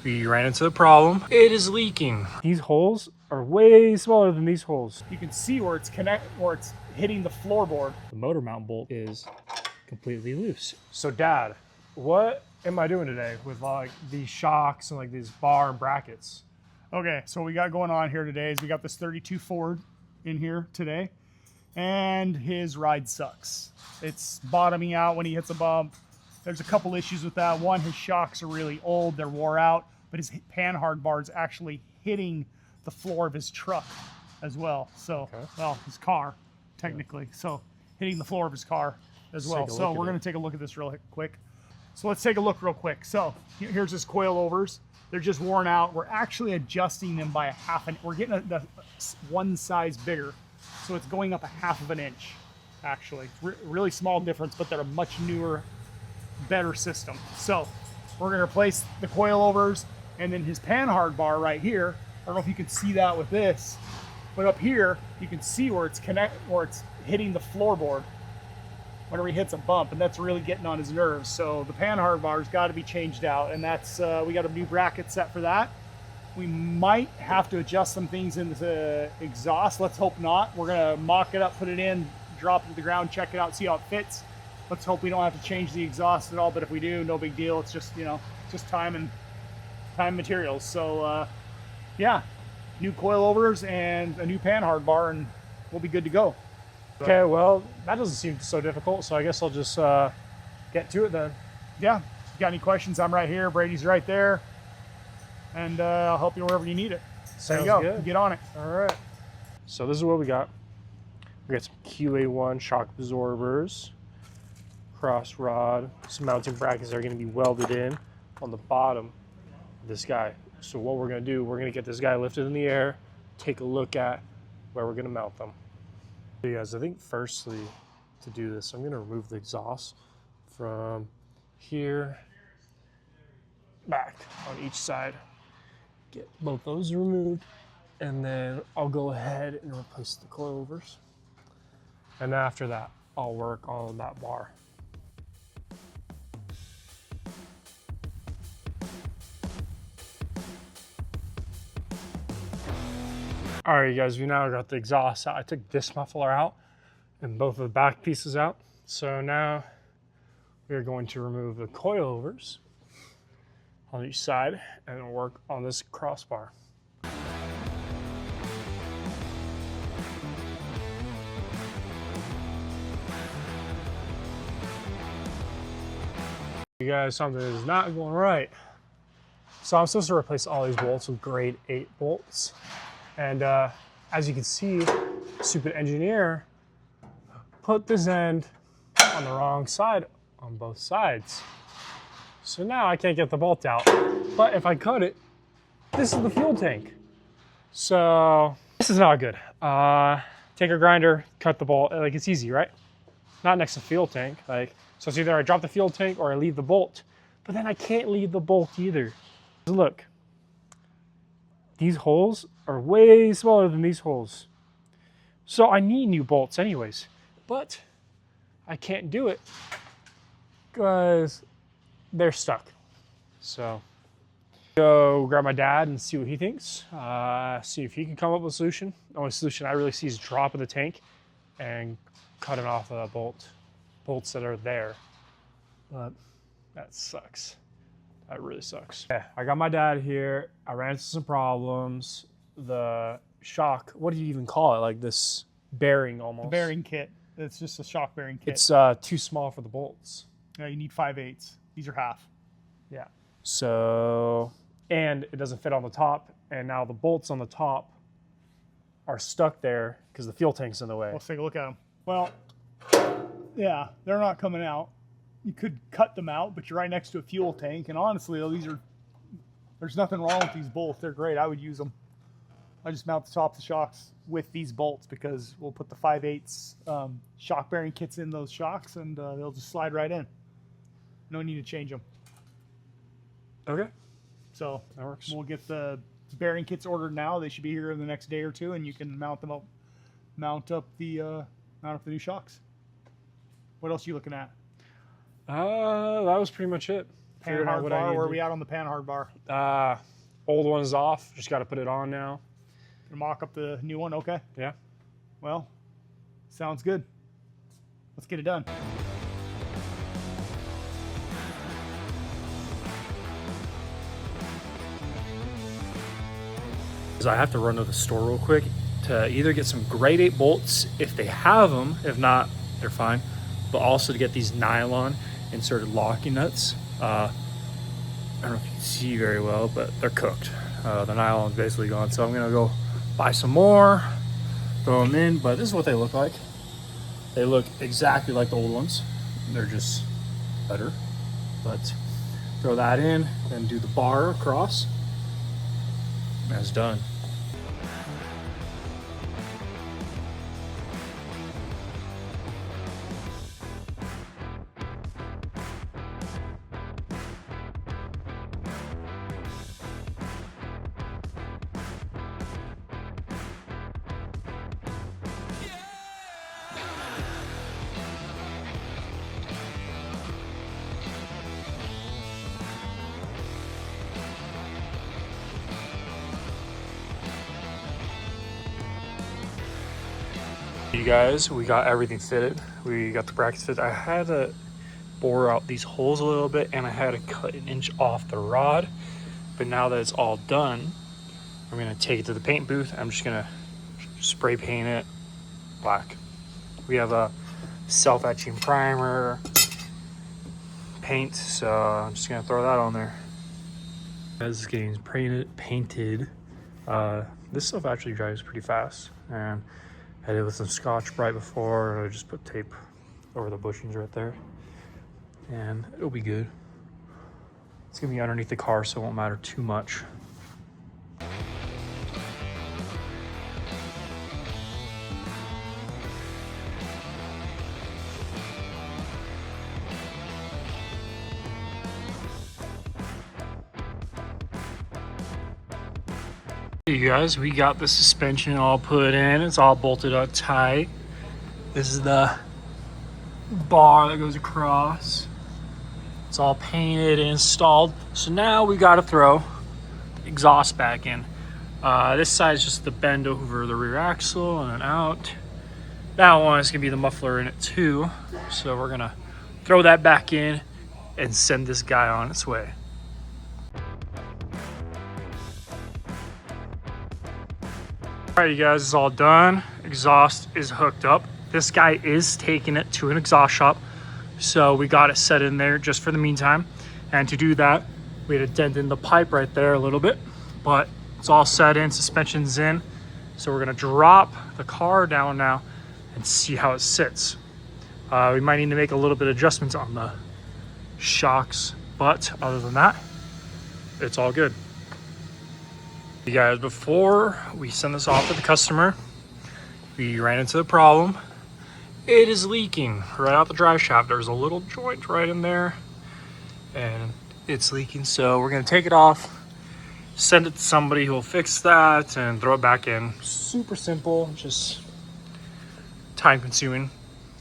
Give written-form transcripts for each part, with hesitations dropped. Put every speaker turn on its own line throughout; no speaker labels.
we ran into a problem. It is leaking. These holes are way smaller than these holes.
You can see where it's hitting the floorboard.
The motor mount bolt is completely loose. So Dad, what am I doing today with like these shocks and like these bar and brackets?
Okay, so what we got going on here today is we got this 32 Ford in here today, and his ride sucks. It's bottoming out when he hits a bump. There's a couple issues with that. One, his shocks are really old, they're wore out, but his Panhard bar is actually hitting the floor of his truck as well. So, well, his car, technically. So, hitting the floor of his car as well. So, we're going to take a look at this real quick. So, let's take a look real quick. So, here's his coil-overs. They're just worn out. We're actually adjusting them by a half an. We're getting one size bigger, so it's going up a half of an inch. Actually, really small difference, but they're a much newer, better system. So we're going to replace the coilovers, and then his Panhard bar right here. I don't know if you can see that with this, but up here you can see where it's hitting the floorboard whenever he hits a bump, and that's really getting on his nerves. So the Panhard bar's got to be changed out, and that's we got a new bracket set for that. We might have to adjust some things in the exhaust. Let's hope not. We're gonna mock it up, put it in, drop it to the ground, check it out, see how it fits. Let's hope we don't have to change the exhaust at all, but if we do, no big deal. It's just, you know, just time and materials. So yeah, new coilovers and a new Panhard bar, and we'll be good to go.
Okay, well, that doesn't seem so difficult, so I guess I'll just get to it then.
Yeah, if you got any questions, I'm right here. Brady's right there. And I'll help you wherever you need it. There you go.
Good.
Get on it.
All right. So this is what we got. We got some QA1 shock absorbers, cross rod, some mounting brackets that are going to be welded in on the bottom of this guy. So what we're going to do, we're going to get this guy lifted in the air, take a look at where we're going to mount them. So guys, I think firstly to do this, I'm going to remove the exhaust from here back on each side. Get both those removed, and then I'll go ahead and replace the coilovers. And after that, I'll work on that bar. All right, you guys, we now got the exhaust out. I took this muffler out and both of the back pieces out. So now we are going to remove the coilovers on each side and work on this crossbar. You guys, something is not going right. So I'm supposed to replace all these bolts with grade 8 bolts. And as you can see, stupid engineer put this end on the wrong side on both sides. So now I can't get the bolt out. But if I cut it, this is the fuel tank. So this is not good. Take a grinder, cut the bolt. Like, it's easy, right? Not next to the fuel tank. Like, so it's either I drop the fuel tank or I leave the bolt. But then I can't leave the bolt either. Look, these holes are way smaller than these holes. So I need new bolts anyways, but I can't do it because they're stuck. So go grab my dad and see what he thinks. See if he can come up with a solution. The only solution I really see is dropping the tank and cutting off the bolts that are there. But that sucks. That really sucks. Okay, I got my dad here. I ran into some problems. The shock, what do you even call it? Like this bearing almost.
The bearing kit. It's just a shock bearing kit.
It's too small for the bolts.
Yeah, you need 5/8. These are half.
Yeah. So, and it doesn't fit on the top. And now the bolts on the top are stuck there because the fuel tank's in the way.
Let's take a look at them. Well, yeah, they're not coming out. You could cut them out, but you're right next to a fuel tank. And honestly, though, there's nothing wrong with these bolts. They're great. I would use them. I just mount the top of the shocks with these bolts because we'll put the 5/8 shock bearing kits in those shocks, and they'll just slide right in. No need to change them.
Okay.
So
that works.
We'll get the bearing kits ordered now. They should be here in the next day or two, and you can mount them up, mount up the new shocks. What else are you looking at?
That was pretty much it. figuring out
Panhard
what I
bar.
need
Where
to
are we at on the Panhard bar?
Old one is off. Just got to put it on now.
Gonna mock up the new one. Okay.
Yeah.
Well, sounds good. Let's get it done.
I have to run to the store real quick to either get some grade 8 bolts if they have them. If not, they're fine. But also to get these nylon inserted locking nuts. I don't know if you can see very well, but they're cooked. The nylon's basically gone. So I'm gonna go buy some more, throw them in. But this is what they look like. They look exactly like the old ones. They're just better. But throw that in, then do the bar across. That's done. You guys, we got everything fitted. We got the brackets fitted. I had to bore out these holes a little bit and I had to cut an inch off the rod. But now that it's all done, I'm gonna take it to the paint booth. I'm just gonna spray paint it black. We have a self-etching primer, paint, so I'm just gonna throw that on there. As it's getting painted, this stuff actually dries pretty fast. And I did it with some Scotch Brite before. I just put tape over the bushings right there, and it'll be good. It's gonna be underneath the car, so it won't matter too much. You guys, we got the suspension all put in. It's all bolted up tight. This is the bar that goes across. It's all painted and installed. So now we got to throw the exhaust back in. This side is just the bend over the rear axle and then out. That one is gonna be the muffler in it too. So we're gonna throw that back in and send this guy on its way. All right, you guys, it's all done. Exhaust is hooked up. This guy is taking it to an exhaust shop. So we got it set in there just for the meantime. And to do that, we had to dent in the pipe right there a little bit, but it's all set in, suspension's in. So we're gonna drop the car down now and see how it sits. We might need to make a little bit of adjustments on the shocks, but other than that, it's all good. You guys, before we send this off to the customer, we ran into the problem. It is leaking right out the drive shaft. There's a little joint right in there and it's leaking. So we're gonna take it off, send it to somebody who will fix that and throw it back in. Super simple, just time consuming,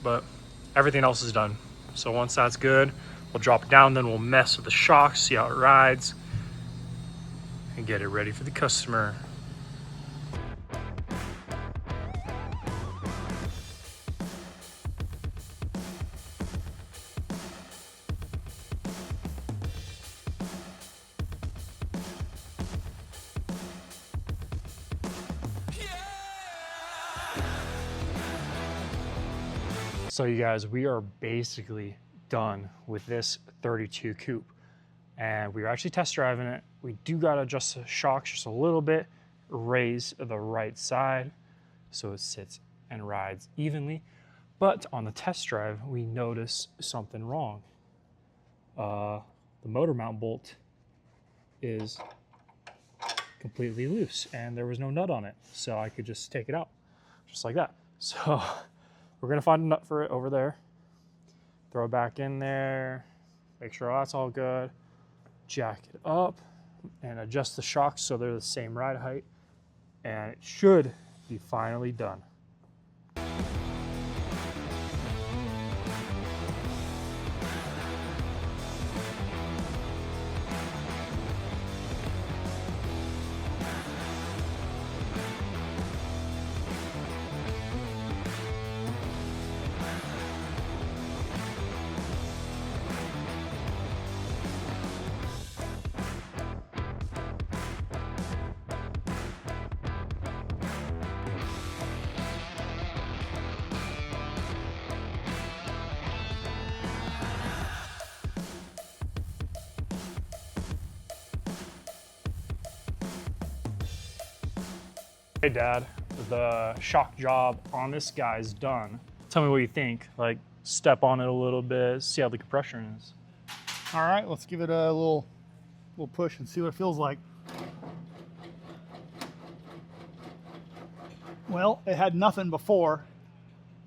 but everything else is done. So once that's good, we'll drop it down, then we'll mess with the shocks, see how it rides, and get it ready for the customer. So you guys, we are basically done with this 32 Coupe. And we were actually test driving it. We do got to adjust the shocks just a little bit, raise the right side so it sits and rides evenly. But on the test drive, we noticed something wrong. The motor mount bolt is completely loose and there was no nut on it. So I could just take it out just like that. So we're gonna find a nut for it over there, throw it back in there, make sure that's all good, jack it up and adjust the shocks so they're the same ride height, and it should be finally done. Hey Dad, the shock job on this guy's done. Tell me what you think. Like, step on it a little bit, see how the compression is.
All right, let's give it a little push and see what it feels like. Well, it had nothing before.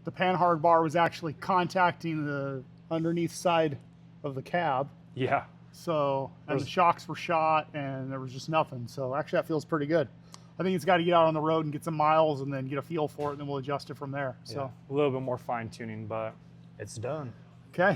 The Panhard bar was actually contacting the underneath side of the cab.
Yeah.
So, and the shocks were shot and there was just nothing. So actually that feels pretty good. I think it's got to get out on the road and get some miles and then get a feel for it, and then we'll adjust it from there. So
a little bit more fine tuning, but it's done.
Okay.